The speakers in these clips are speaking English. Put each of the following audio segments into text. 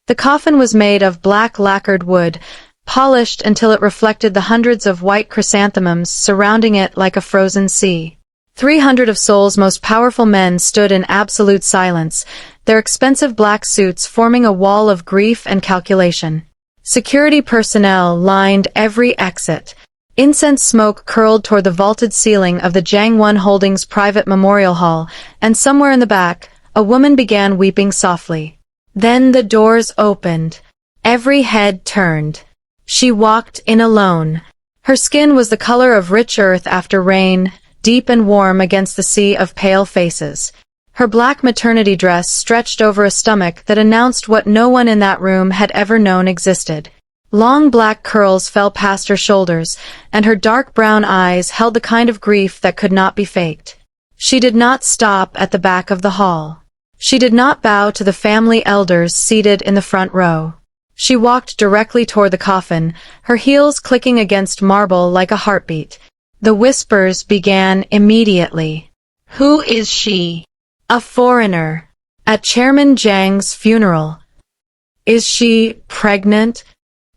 The coffin was made of black lacquered wood, polished until it reflected the hundreds of white chrysanthemums surrounding it like a frozen sea. 300 of Seoul's most powerful men stood in absolute silence, their expensive black suits forming a wall of grief and calculation. Security personnel lined every exit. Incense smoke curled toward the vaulted ceiling of the Jangwon Holdings private memorial hall, and somewhere in the back, a woman began weeping softly. Then the doors opened. Every head turned. She walked in alone. Her skin was the color of rich earth after rain, deep and warm against the sea of pale faces. Her black maternity dress stretched over a stomach that announced what no one in that room had ever known existed. Long black curls fell past her shoulders, and her dark brown eyes held the kind of grief that could not be faked. She did not stop at the back of the hall. She did not bow to the family elders seated in the front row. She walked directly toward the coffin, her heels clicking against marble like a heartbeat. The whispers began immediately. "Who is she?" "A foreigner. At Chairman Jang's funeral." "Is she pregnant?"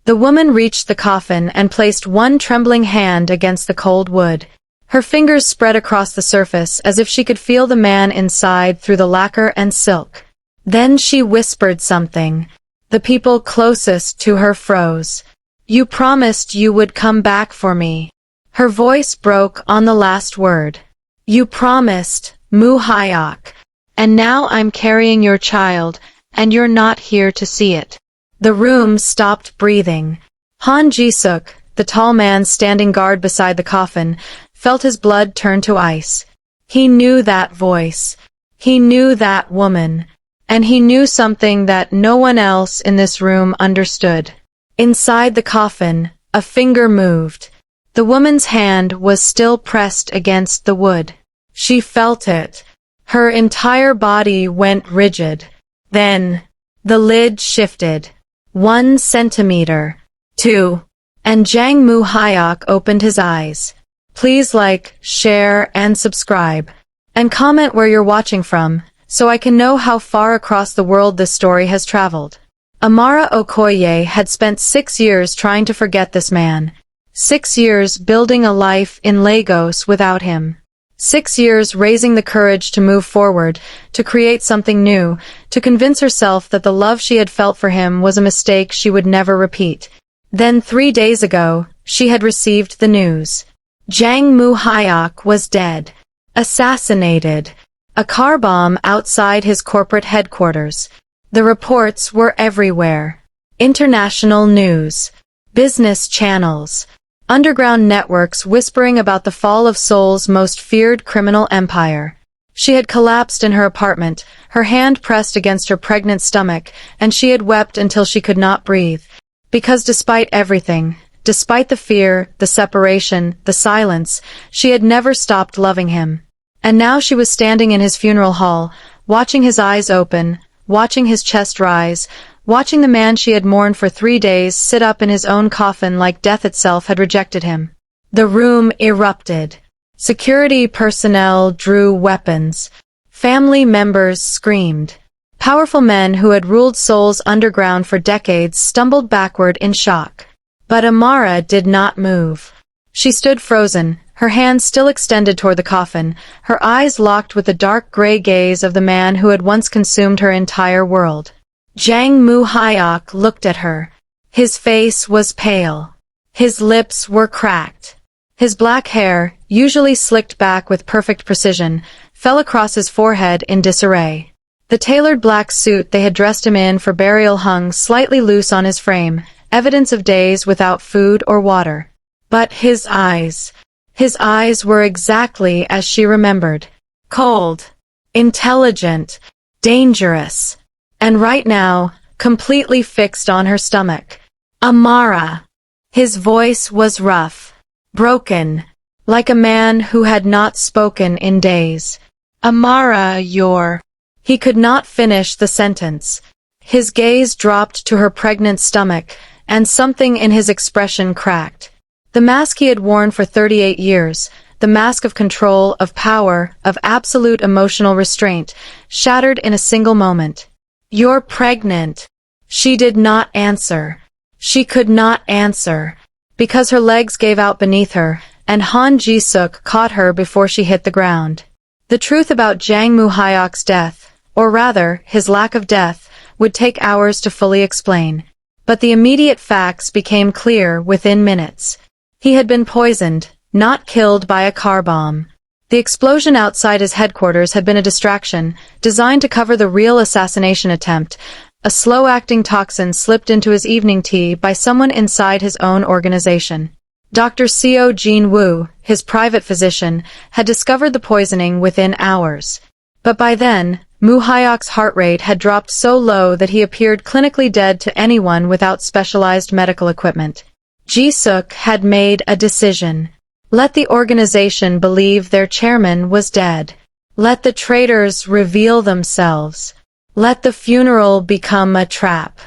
The woman reached the coffin and placed one trembling hand against the cold wood. Her fingers spread across the surface as if she could feel the man inside through the lacquer and silk. Then she whispered something. The people closest to her froze. "You promised you would come back for me." Her voice broke on the last word. "You promised, Moo Hyok. And now I'm carrying your child, and you're not here to see it." The room stopped breathing. Han Ji-suk, the tall man standing guard beside the coffin, felt his blood turn to ice. He knew that voice. He knew that woman. And he knew something that no one else in this room understood. Inside the coffin, a finger moved. The woman's hand was still pressed against the wood. She felt it. Her entire body went rigid. Then, the lid shifted. 1 centimeter. 2. And Jang Moo Hyok opened his eyes. Please like, share, and subscribe. And comment where you're watching from, so I can know how far across the world this story has traveled. Amara Okoye had spent 6 years trying to forget this man. 6 years building a life in Lagos without him. 6 years raising the courage to move forward, to create something new, to convince herself that the love she had felt for him was a mistake she would never repeat. Then 3 days ago, she had received the news. Jang Moo Hyok was dead. Assassinated. A car bomb outside his corporate headquarters. The reports were everywhere. International news. Business channels. Underground networks whispering about the fall of Seoul's most feared criminal empire. She had collapsed in her apartment, her hand pressed against her pregnant stomach, and she had wept until she could not breathe. Because despite everything, despite the fear, the separation, the silence, she had never stopped loving him. And now she was standing in his funeral hall, watching his eyes open, watching his chest rise, watching the man she had mourned for 3 days sit up in his own coffin like death itself had rejected him. The room erupted. Security personnel drew weapons. Family members screamed. Powerful men who had ruled Seoul's underground for decades stumbled backward in shock. But Amara did not move. She stood frozen, her hands still extended toward the coffin, her eyes locked with the dark gray gaze of the man who had once consumed her entire world. Jang Moo Hyok looked at her. His face was pale. His lips were cracked. His black hair, usually slicked back with perfect precision, fell across his forehead in disarray. The tailored black suit they had dressed him in for burial hung slightly loose on his frame, evidence of days without food or water. But his eyes were exactly as she remembered. Cold, intelligent, dangerous. And right now, completely fixed on her stomach. Amara. His voice was rough, broken, like a man who had not spoken in days. Amara, you're... He could not finish the sentence. His gaze dropped to her pregnant stomach, and something in his expression cracked. The mask he had worn for 38 years, the mask of control, of power, of absolute emotional restraint, shattered in a single moment. You're pregnant. She did not answer. She could not answer, because her legs gave out beneath her, and Han Ji-suk caught her before she hit the ground. The truth about Jang Moo-hyok's death, or rather, his lack of death, would take hours to fully explain. But the immediate facts became clear within minutes. He had been poisoned, not killed by a car bomb. The explosion outside his headquarters had been a distraction, designed to cover the real assassination attempt. A slow-acting toxin slipped into his evening tea by someone inside his own organization. Dr. Seo Jin-woo, his private physician, had discovered the poisoning within hours. But by then, Moo-hyok's heart rate had dropped so low that he appeared clinically dead to anyone without specialized medical equipment. Ji-suk had made a decision. Let the organization believe their chairman was dead. Let the traitors reveal themselves. Let the funeral become a trap.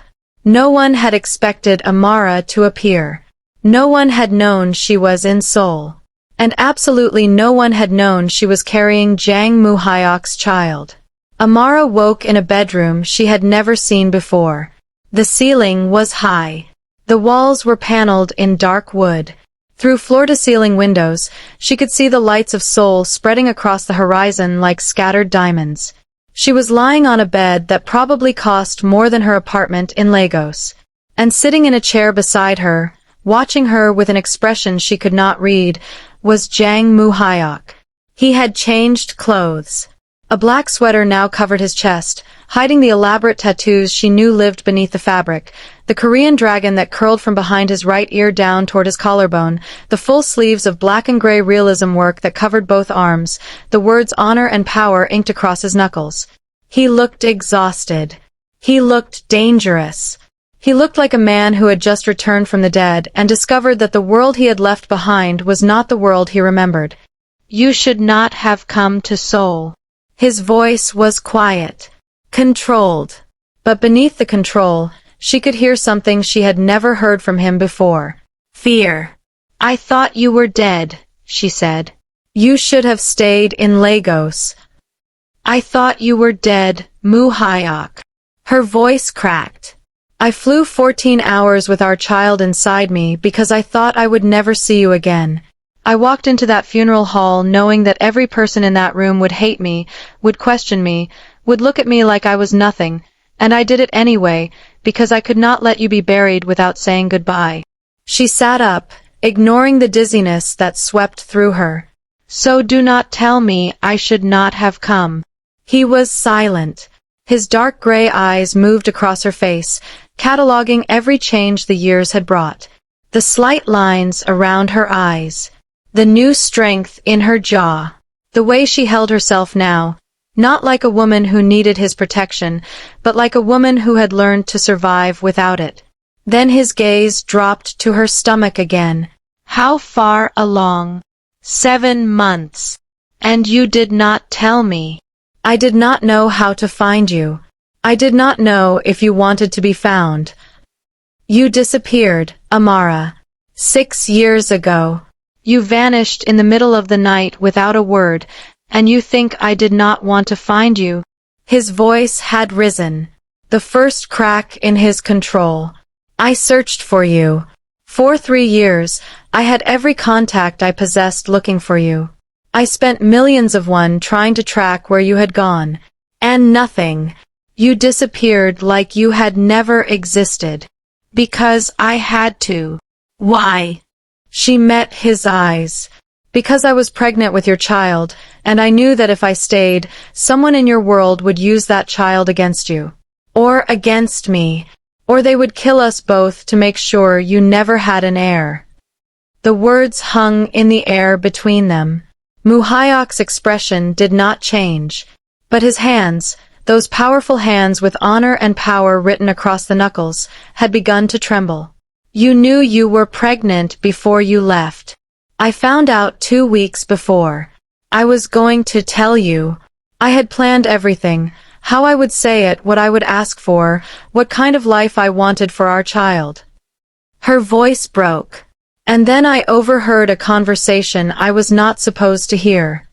No one had expected Amara to appear. No one had known she was in Seoul. And absolutely no one had known she was carrying Jang Moo-hyok's child. Amara woke in a bedroom she had never seen before. The ceiling was high. The walls were paneled in dark wood. Through floor-to-ceiling windows, she could see the lights of Seoul spreading across the horizon like scattered diamonds. She was lying on a bed that probably cost more than her apartment in Lagos. And sitting in a chair beside her, watching her with an expression she could not read, was Jang Moo-hyok. He had changed clothes. A black sweater now covered his chest, hiding the elaborate tattoos she knew lived beneath the fabric, the Korean dragon that curled from behind his right ear down toward his collarbone, the full sleeves of black and gray realism work that covered both arms, the words honor and power inked across his knuckles. He looked exhausted. He looked dangerous. He looked like a man who had just returned from the dead and discovered that the world he had left behind was not the world he remembered. You should not have come to Seoul. His voice was quiet, controlled. But beneath the control, she could hear something she had never heard from him before. Fear. I thought you were dead, she said. You should have stayed in Lagos. I thought you were dead, Moo-hyok. Her voice cracked. I flew 14 hours with our child inside me because I thought I would never see you again. I walked into that funeral hall knowing that every person in that room would hate me, would question me, would look at me like I was nothing, and I did it anyway, because I could not let you be buried without saying goodbye. She sat up, ignoring the dizziness that swept through her. So do not tell me I should not have come. He was silent. His dark gray eyes moved across her face, cataloging every change the years had brought. The slight lines around her eyes. The new strength in her jaw. The way she held herself now. Not like a woman who needed his protection, but like a woman who had learned to survive without it. Then his gaze dropped to her stomach again. How far along? 7 months. And you did not tell me. I did not know how to find you. I did not know if you wanted to be found. You disappeared, Amara. 6 years ago. You vanished in the middle of the night without a word, and you think I did not want to find you? His voice had risen. The first crack in his control. I searched for you. For 3 years, I had every contact I possessed looking for you. I spent millions of one trying to track where you had gone. And nothing. You disappeared like you had never existed. Because I had to. Why? She met his eyes. Because I was pregnant with your child, and I knew that if I stayed, someone in your world would use that child against you. Or against me. Or they would kill us both to make sure you never had an heir. The words hung in the air between them. Moo-hyok's expression did not change. But his hands, those powerful hands with honor and power written across the knuckles, had begun to tremble. You knew you were pregnant before you left. I found out 2 weeks before. I was going to tell you. I had planned everything, how I would say it, what I would ask for, what kind of life I wanted for our child. Her voice broke. And then I overheard a conversation I was not supposed to hear.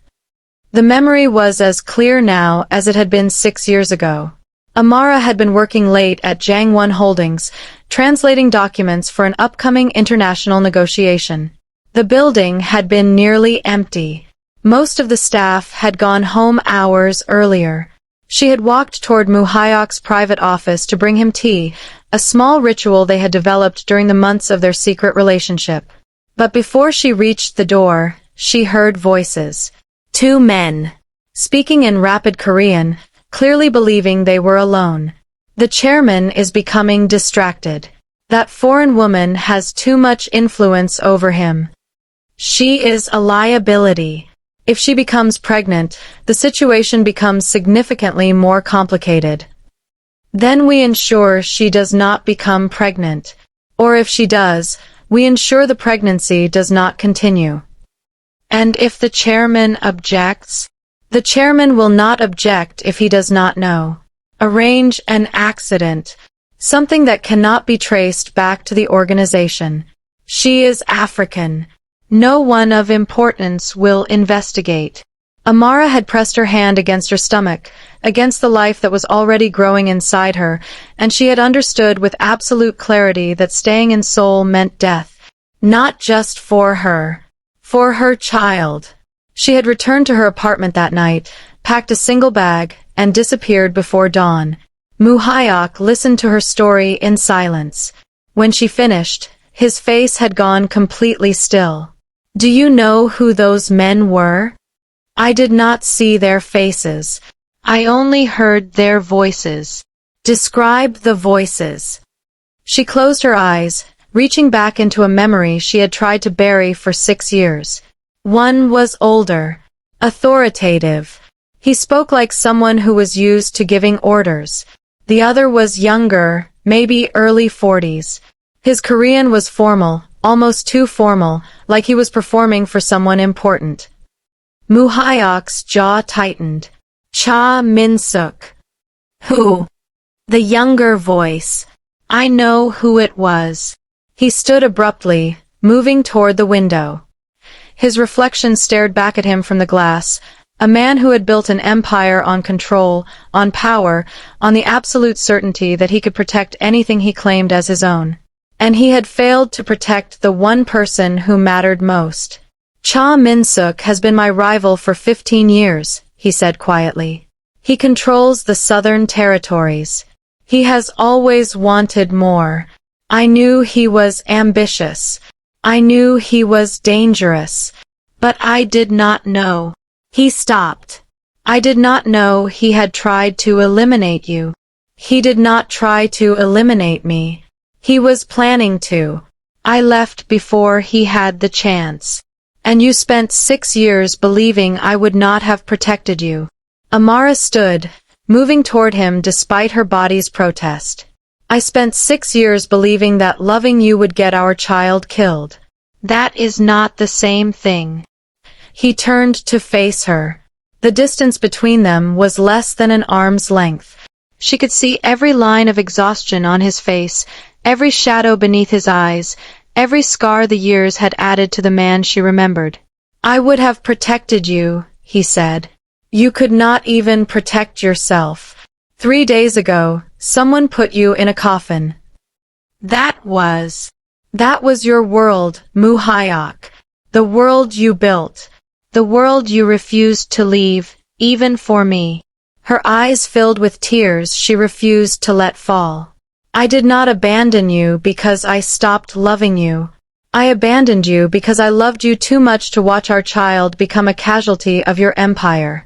The memory was as clear now as it had been 6 years ago. Amara had been working late at Jangwon Holdings, translating documents for an upcoming international negotiation. The building had been nearly empty. Most of the staff had gone home hours earlier. She had walked toward Muhyok's private office to bring him tea, a small ritual they had developed during the months of their secret relationship. But before she reached the door, she heard voices. Two men, speaking in rapid Korean, clearly believing they were alone. The chairman is becoming distracted. That foreign woman has too much influence over him. She is a liability. If she becomes pregnant, the situation becomes significantly more complicated. Then we ensure she does not become pregnant. Or if she does, we ensure the pregnancy does not continue. And if the chairman objects? The chairman will not object if he does not know. Arrange an accident. Something that cannot be traced back to the organization. She is African. No one of importance will investigate. Amara had pressed her hand against her stomach, against the life that was already growing inside her, and she had understood with absolute clarity that staying in Seoul meant death. Not just for her child. She had returned to her apartment that night, packed a single bag, and disappeared before dawn. Muhyok listened to her story in silence. When she finished, his face had gone completely still. Do you know who those men were? I did not see their faces. I only heard their voices. Describe the voices. She closed her eyes, reaching back into a memory she had tried to bury for 6 years. One was older, authoritative. He spoke like someone who was used to giving orders. The other was younger, maybe early 40s. His Korean was formal, almost too formal, like he was performing for someone important. Muhyok's jaw tightened. Cha Min-suk. Who? The younger voice. I know who it was. He stood abruptly, moving toward the window. His reflection stared back at him from the glass, a man who had built an empire on control, on power, on the absolute certainty that he could protect anything he claimed as his own. And he had failed to protect the one person who mattered most. Cha Min-suk has been my rival for 15 years, he said quietly. He controls the southern territories. He has always wanted more. I knew he was ambitious. I knew he was dangerous. But I did not know. He stopped. I did not know he had tried to eliminate you. He did not try to eliminate me. He was planning to. I left before he had the chance. And you spent 6 years believing I would not have protected you. Amara stood, moving toward him despite her body's protest. I spent 6 years believing that loving you would get our child killed. That is not the same thing. He turned to face her. The distance between them was less than an arm's length. She could see every line of exhaustion on his face, every shadow beneath his eyes, every scar the years had added to the man she remembered. I would have protected you, he said. You could not even protect yourself. 3 days ago, someone put you in a coffin. That was your world, Muhyok. The world you built. The world you refused to leave, even for me. Her eyes filled with tears she refused to let fall. I did not abandon you because I stopped loving you. I abandoned you because I loved you too much to watch our child become a casualty of your empire.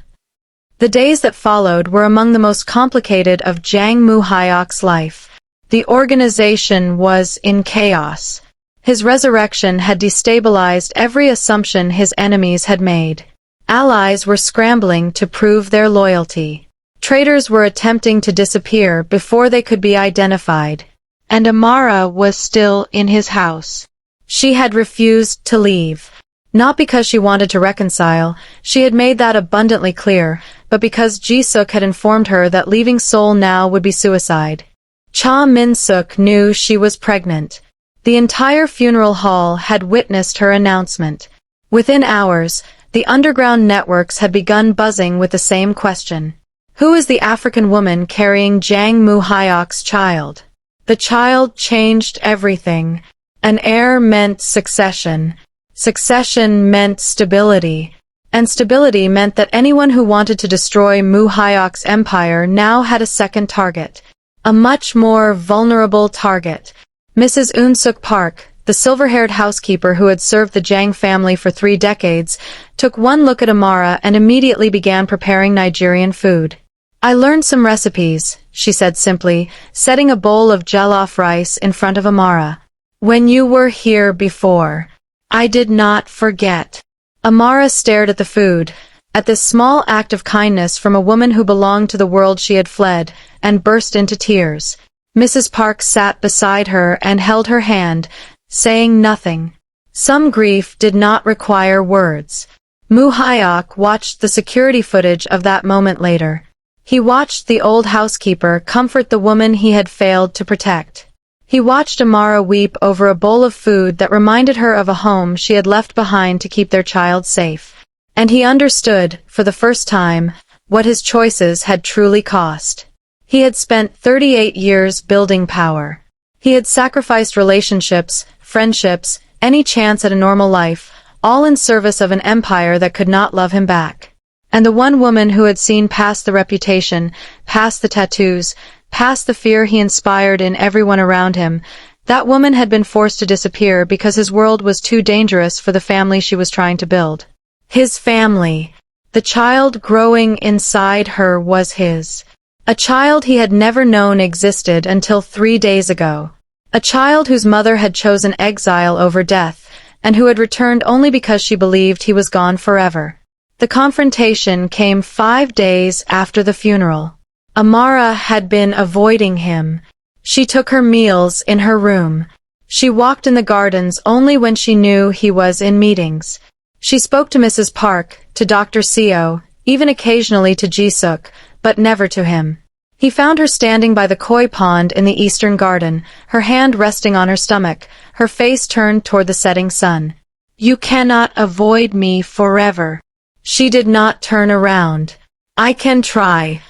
The days that followed were among the most complicated of Jang Muhyok's life. The organization was in chaos. His resurrection had destabilized every assumption his enemies had made. Allies were scrambling to prove their loyalty. Traitors were attempting to disappear before they could be identified. And Amara was still in his house. She had refused to leave. Not because she wanted to reconcile, she had made that abundantly clear, but because Ji-suk had informed her that leaving Seoul now would be suicide. Cha Min-suk knew she was pregnant. The entire funeral hall had witnessed her announcement. Within hours, the underground networks had begun buzzing with the same question. Who is the African woman carrying Jang Moo-hyok's child? The child changed everything. An heir meant succession. Succession meant stability. And stability meant that anyone who wanted to destroy Moo-hyok's empire now had a second target. A much more vulnerable target. Mrs. Eun-suk Park, the silver-haired housekeeper who had served the Jang family for 3 decades, took one look at Amara and immediately began preparing Nigerian food. I learned some recipes, she said simply, setting a bowl of jollof rice in front of Amara. When you were here before, I did not forget. Amara stared at the food, at this small act of kindness from a woman who belonged to the world she had fled, and burst into tears. Mrs. Park sat beside her and held her hand, saying nothing. Some grief did not require words. Moo-hyok watched the security footage of that moment later. He watched the old housekeeper comfort the woman he had failed to protect. He watched Amara weep over a bowl of food that reminded her of a home she had left behind to keep their child safe. And he understood, for the first time, what his choices had truly cost. He had spent 38 years building power. He had sacrificed relationships, friendships, any chance at a normal life, all in service of an empire that could not love him back. And the one woman who had seen past the reputation, past the tattoos, past the fear he inspired in everyone around him, that woman had been forced to disappear because his world was too dangerous for the family she was trying to build. His family. The child growing inside her was his. A child he had never known existed until 3 days ago. A child whose mother had chosen exile over death, and who had returned only because she believed he was gone forever. The confrontation came 5 days after the funeral. Amara had been avoiding him. She took her meals in her room. She walked in the gardens only when she knew he was in meetings. She spoke to Mrs. Park, to Dr. Seo, even occasionally to Jisuk, but never to him. He found her standing by the koi pond in the eastern garden, her hand resting on her stomach, her face turned toward the setting sun. You cannot avoid me forever. She did not turn around. I can try.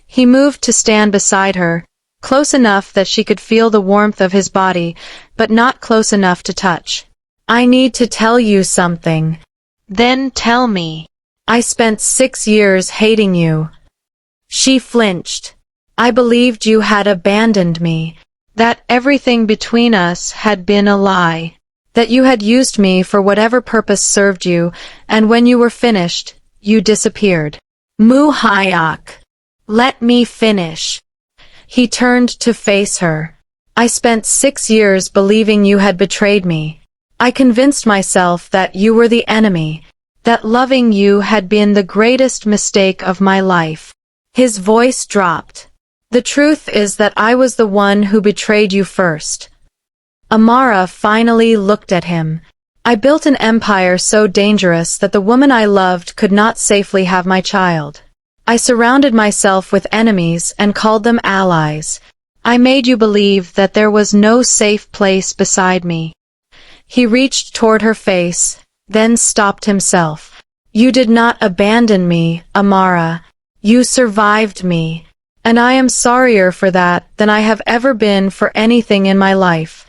He moved to stand beside her, close enough that she could feel the warmth of his body, but not close enough to touch. I need to tell you something. Then tell me. I spent 6 years hating you. She flinched. I believed you had abandoned me, that everything between us had been a lie, that you had used me for whatever purpose served you, and when you were finished, you disappeared. Moo-hyok. Let me finish. He turned to face her. I spent 6 years believing you had betrayed me. I convinced myself that you were the enemy, that loving you had been the greatest mistake of my life. His voice dropped. The truth is that I was the one who betrayed you first. Amara finally looked at him. I built an empire so dangerous that the woman I loved could not safely have my child. I surrounded myself with enemies and called them allies. I made you believe that there was no safe place beside me. He reached toward her face, then stopped himself. You did not abandon me, Amara. You survived me. And I am sorrier for that than I have ever been for anything in my life.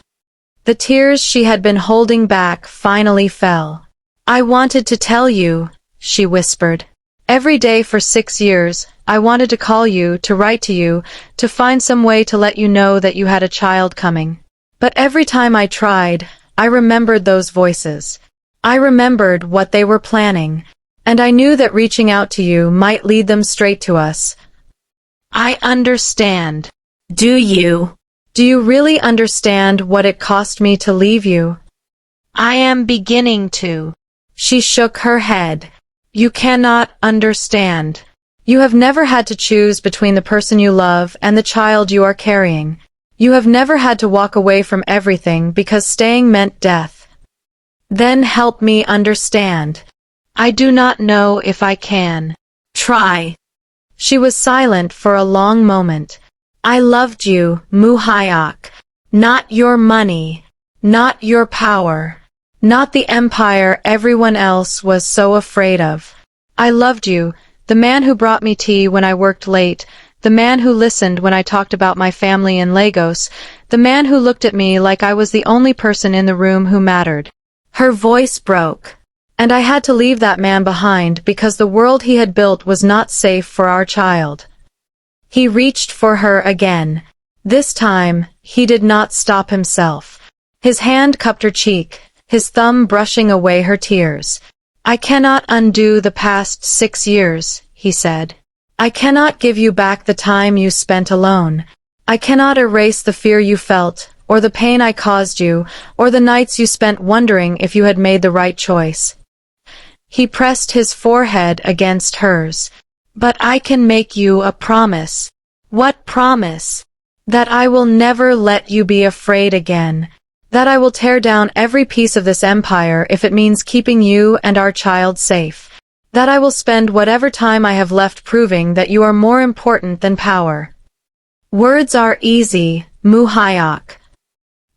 The tears she had been holding back finally fell. I wanted to tell you, she whispered. Every day for 6 years, I wanted to call you, to write to you, to find some way to let you know that you had a child coming. But every time I tried, I remembered those voices. I remembered what they were planning, and I knew that reaching out to you might lead them straight to us. I understand. Do you? Do you really understand what it cost me to leave you? I am beginning to. She shook her head. You cannot understand. You have never had to choose between the person you love and the child you are carrying. You have never had to walk away from everything because staying meant death. Then help me understand. I do not know if I can. Try. She was silent for a long moment. I loved you, Moo-hyok. Not your money. Not your power. Not the empire everyone else was so afraid of. I loved you, the man who brought me tea when I worked late, the man who listened when I talked about my family in Lagos, the man who looked at me like I was the only person in the room who mattered. Her voice broke. And I had to leave that man behind because the world he had built was not safe for our child. He reached for her again. This time, he did not stop himself. His hand cupped her cheek, his thumb brushing away her tears. I cannot undo the past 6 years, he said. I cannot give you back the time you spent alone. I cannot erase the fear you felt, or the pain I caused you, or the nights you spent wondering if you had made the right choice. He pressed his forehead against hers. But I can make you a promise. What promise? That I will never let you be afraid again. That I will tear down every piece of this empire if it means keeping you and our child safe. That I will spend whatever time I have left proving that you are more important than power. Words are easy, Muhayak.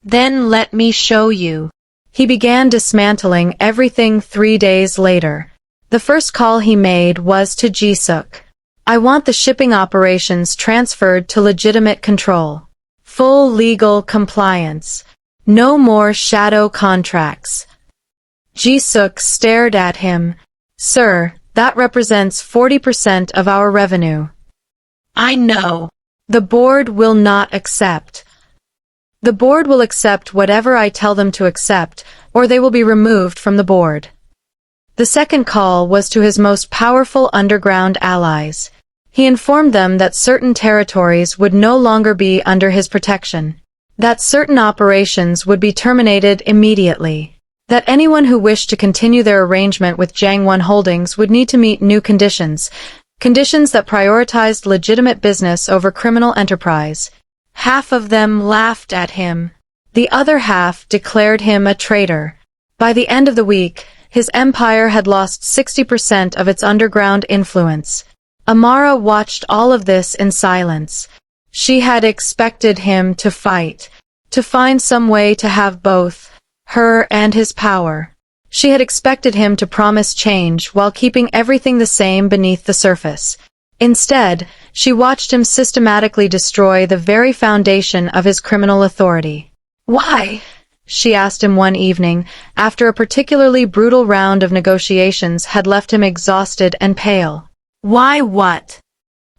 Then let me show you. He began dismantling everything 3 days later. The first call he made was to Jisuk. I want the shipping operations transferred to legitimate control. Full legal compliance. No more shadow contracts. Jisuk stared at him. Sir, that represents 40% of our revenue. I know. The board will not accept. The board will accept whatever I tell them to accept, or they will be removed from the board. The second call was to his most powerful underground allies. He informed them that certain territories would no longer be under his protection, that certain operations would be terminated immediately, that anyone who wished to continue their arrangement with Jangwon Holdings would need to meet new conditions, conditions that prioritized legitimate business over criminal enterprise. Half of them laughed at him. The other half declared him a traitor. By the end of the week, his empire had lost 60% of its underground influence. Amara watched all of this in silence. She had expected him to fight, to find some way to have both, her and his power. She had expected him to promise change while keeping everything the same beneath the surface. Instead, she watched him systematically destroy the very foundation of his criminal authority. Why? She asked him one evening, after a particularly brutal round of negotiations had left him exhausted and pale. Why what?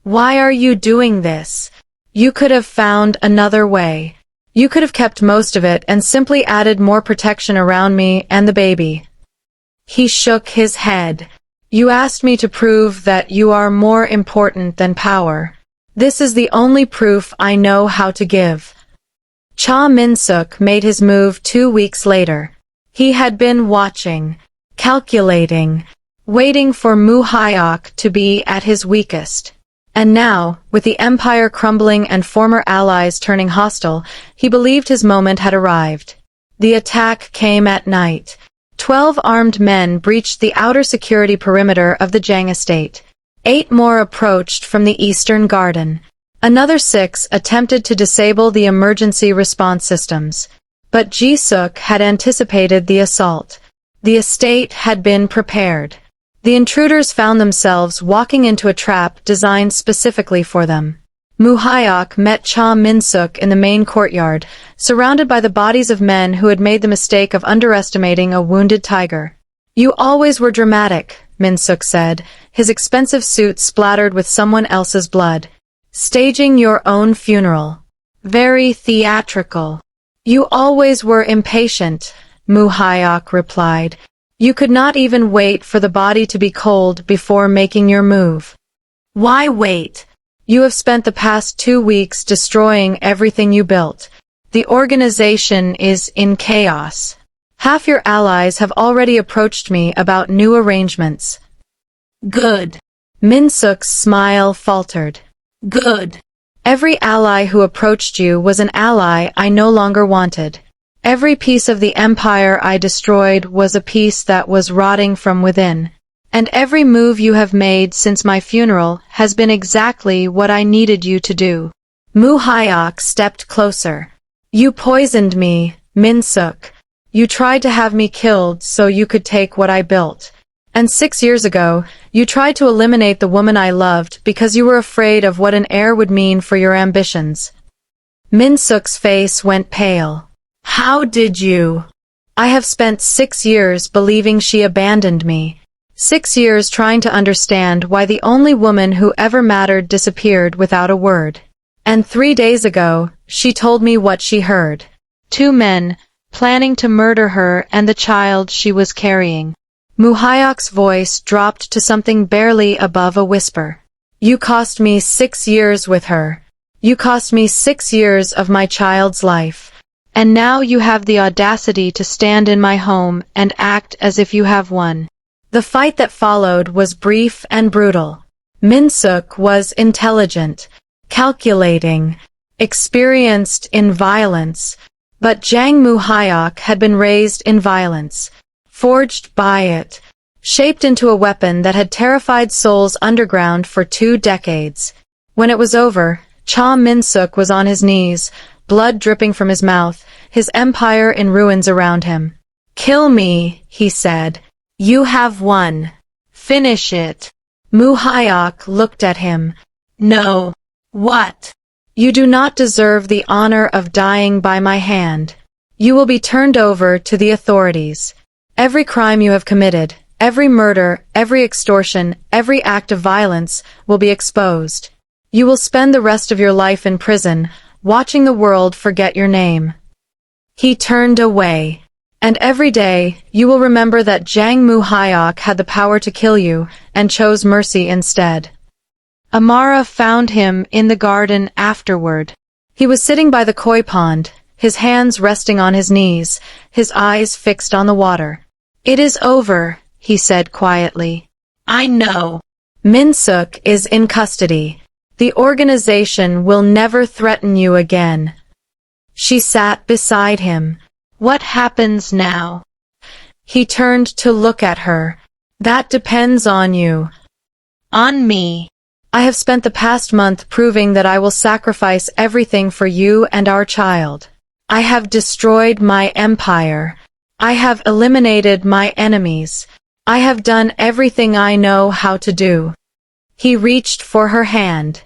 Why are you doing this? You could have found another way. You could have kept most of it and simply added more protection around me and the baby. He shook his head. You asked me to prove that you are more important than power. This is the only proof I know how to give. Cha Min-suk made his move 2 weeks later. He had been watching, calculating, waiting for Muhayak to be at his weakest. And now, with the empire crumbling and former allies turning hostile, he believed his moment had arrived. The attack came at night. 12 armed men breached the outer security perimeter of the Jang estate. 8 more approached from the eastern garden. Another 6 attempted to disable the emergency response systems. But Jisuk had anticipated the assault. The estate had been prepared. The intruders found themselves walking into a trap designed specifically for them. Muhayak met Cha Min-suk in the main courtyard, surrounded by the bodies of men who had made the mistake of underestimating a wounded tiger. You always were dramatic, Min-suk said, his expensive suit splattered with someone else's blood. Staging your own funeral. Very theatrical. You always were impatient, Muhayak replied. You could not even wait for the body to be cold before making your move. Why wait? You have spent the past 2 weeks destroying everything you built. The organization is in chaos. Half your allies have already approached me about new arrangements. Good. Min-suk's smile faltered. Good. Every ally who approached you was an ally I no longer wanted. Every piece of the empire I destroyed was a piece that was rotting from within. And every move you have made since my funeral has been exactly what I needed you to do. Muhayak stepped closer. You poisoned me, Min-suk. You tried to have me killed so you could take what I built. And 6 years ago, you tried to eliminate the woman I loved because you were afraid of what an heir would mean for your ambitions. Min-suk's face went pale. How did you? I have spent 6 years believing she abandoned me. 6 years trying to understand why the only woman who ever mattered disappeared without a word. And 3 days ago, she told me what she heard. 2 men, planning to murder her and the child she was carrying. Muhyok's voice dropped to something barely above a whisper. You cost me 6 years with her. You cost me 6 years of my child's life. And now you have the audacity to stand in my home and act as if you have won. The fight that followed was brief and brutal. Min-suk was intelligent, calculating, experienced in violence, but Jang Muhyok had been raised in violence, forged by it, shaped into a weapon that had terrified souls underground for 2 decades. When it was over, Cha Min-suk was on his knees, blood dripping from his mouth, his empire in ruins around him. Kill me, he said. You have won. Finish it. Muhyok looked at him. No. What? You do not deserve the honor of dying by my hand. You will be turned over to the authorities. Every crime you have committed, every murder, every extortion, every act of violence will be exposed. You will spend the rest of your life in prison, watching the world forget your name. He turned away. And every day, you will remember that Jang Muhyok had the power to kill you, and chose mercy instead. Amara found him in the garden afterward. He was sitting by the koi pond, his hands resting on his knees, his eyes fixed on the water. It is over, he said quietly. I know. Min-suk is in custody. The organization will never threaten you again. She sat beside him. What happens now? He turned to look at her. That depends on you. On me. I have spent the past month proving that I will sacrifice everything for you and our child. I have destroyed my empire. I have eliminated my enemies. I have done everything I know how to do. He reached for her hand.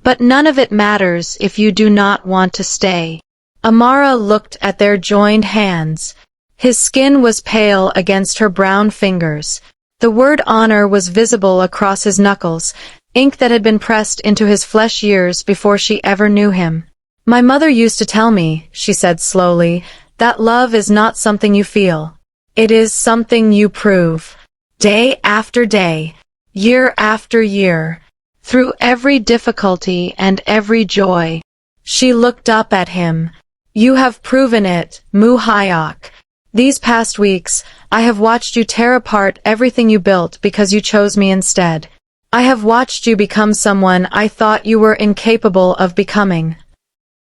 But none of it matters if you do not want to stay. Amara looked at their joined hands. His skin was pale against her brown fingers. The word honor was visible across his knuckles, ink that had been pressed into his flesh years before she ever knew him. My mother used to tell me, she said slowly, that love is not something you feel. It is something you prove. Day after day, year after year, through every difficulty and every joy. She looked up at him. You have proven it, Muhyok. These past weeks, I have watched you tear apart everything you built because you chose me instead. I have watched you become someone I thought you were incapable of becoming.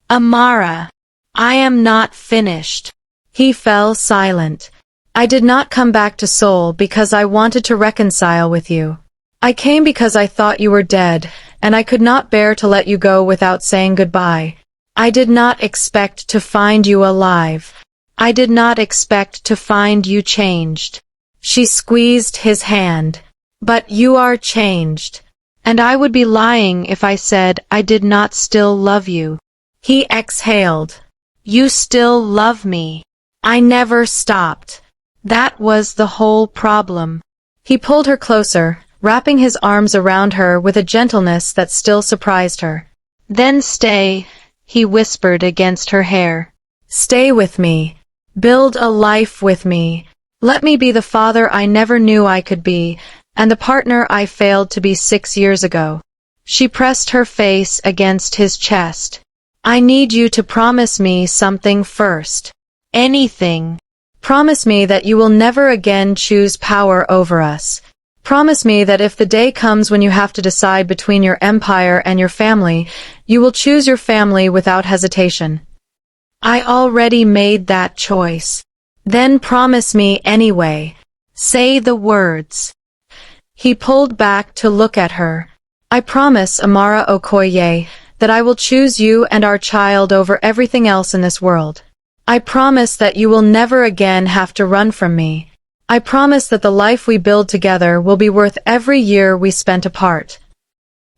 Amara, I am not finished. He fell silent. I did not come back to Seoul because I wanted to reconcile with you. I came because I thought you were dead, and I could not bear to let you go without saying goodbye. I did not expect to find you alive. I did not expect to find you changed. She squeezed his hand. But you are changed. And I would be lying if I said I did not still love you. He exhaled. You still love me. I never stopped. That was the whole problem. He pulled her closer, wrapping his arms around her with a gentleness that still surprised her. Then stay, he whispered against her hair. Stay with me. Build a life with me. Let me be the father I never knew I could be, and the partner I failed to be 6 years ago. She pressed her face against his chest. I need you to promise me something first. Anything. Promise me that you will never again choose power over us. Promise me that if the day comes when you have to decide between your empire and your family, you will choose your family without hesitation. I already made that choice. Then promise me anyway. Say the words. He pulled back to look at her. I promise, Amara Okoye, that I will choose you and our child over everything else in this world. I promise that you will never again have to run from me. I promise that the life we build together will be worth every year we spent apart.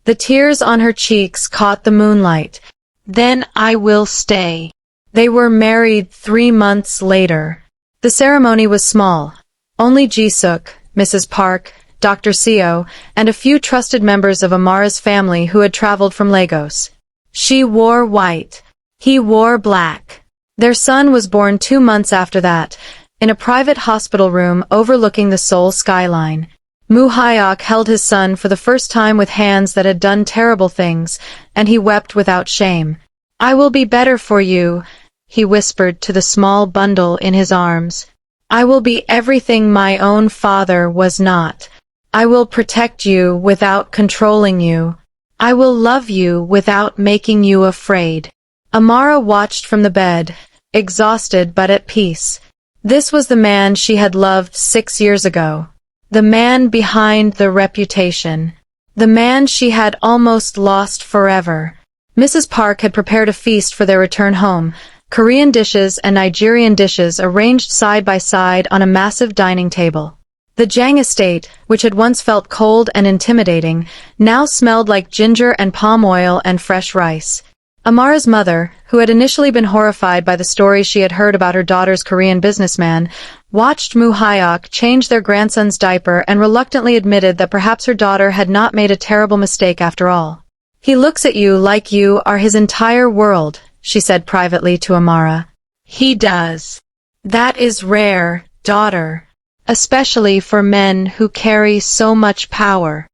The tears on her cheeks caught the moonlight. Then I will stay. They were married 3 months later. The ceremony was small. Only Jisuk, Mrs. Park, Dr. Seo, and a few trusted members of Amara's family who had traveled from Lagos. She wore white. He wore black. Their son was born 2 months after that, in a private hospital room overlooking the Seoul skyline. Moo Hyok held his son for the first time with hands that had done terrible things, and he wept without shame. I will be better for you, he whispered to the small bundle in his arms. I will be everything my own father was not. I will protect you without controlling you. I will love you without making you afraid. Amara watched from the bed, exhausted but at peace. This was the man she had loved 6 years ago. The man behind the reputation. The man she had almost lost forever. Mrs. Park had prepared a feast for their return home, Korean dishes and Nigerian dishes arranged side by side on a massive dining table. The Jang estate, which had once felt cold and intimidating, now smelled like ginger and palm oil and fresh rice. Amara's mother, who had initially been horrified by the stories she had heard about her daughter's Korean businessman, watched Moo Hyok change their grandson's diaper and reluctantly admitted that perhaps her daughter had not made a terrible mistake after all. He looks at you like you are his entire world, she said privately to Amara. He does. That is rare, daughter. Especially for men who carry so much power.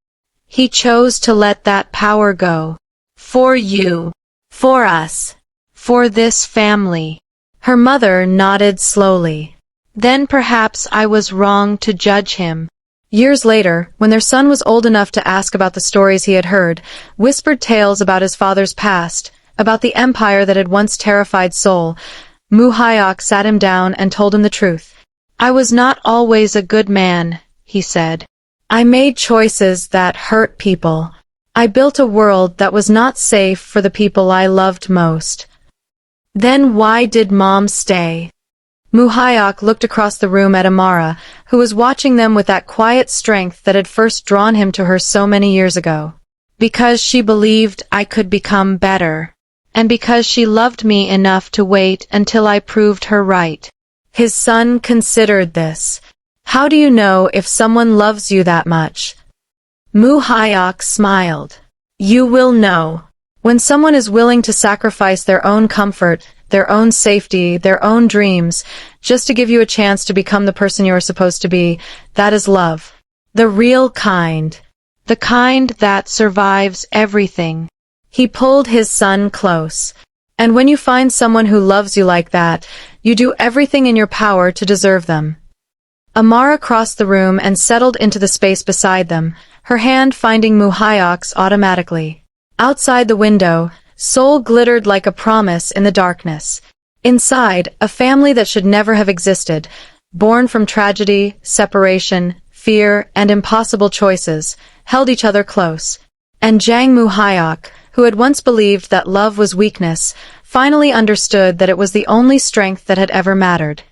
He chose to let that power go. For you. For us. For this family. Her mother nodded slowly. Then perhaps I was wrong to judge him. Years later, when their son was old enough to ask about the stories he had heard, whispered tales about his father's past, about the empire that had once terrified Seoul, Moo Hyok sat him down and told him the truth. I was not always a good man, he said. I made choices that hurt people. I built a world that was not safe for the people I loved most. Then why did Mom stay? Moo Hyok looked across the room at Amara, who was watching them with that quiet strength that had first drawn him to her so many years ago. Because she believed I could become better. And because she loved me enough to wait until I proved her right. His son considered this. How do you know if someone loves you that much? Moo Hyok smiled. You will know. When someone is willing to sacrifice their own comfort, their own safety, their own dreams, just to give you a chance to become the person you are supposed to be, that is love. The real kind. The kind that survives everything. He pulled his son close. And when you find someone who loves you like that, you do everything in your power to deserve them. Amara crossed the room and settled into the space beside them, her hand finding Moo Hyok's automatically. Outside the window, Seoul glittered like a promise in the darkness. Inside, a family that should never have existed, born from tragedy, separation, fear, and impossible choices, held each other close. And Jang Moo Hyok, who had once believed that love was weakness, finally understood that it was the only strength that had ever mattered.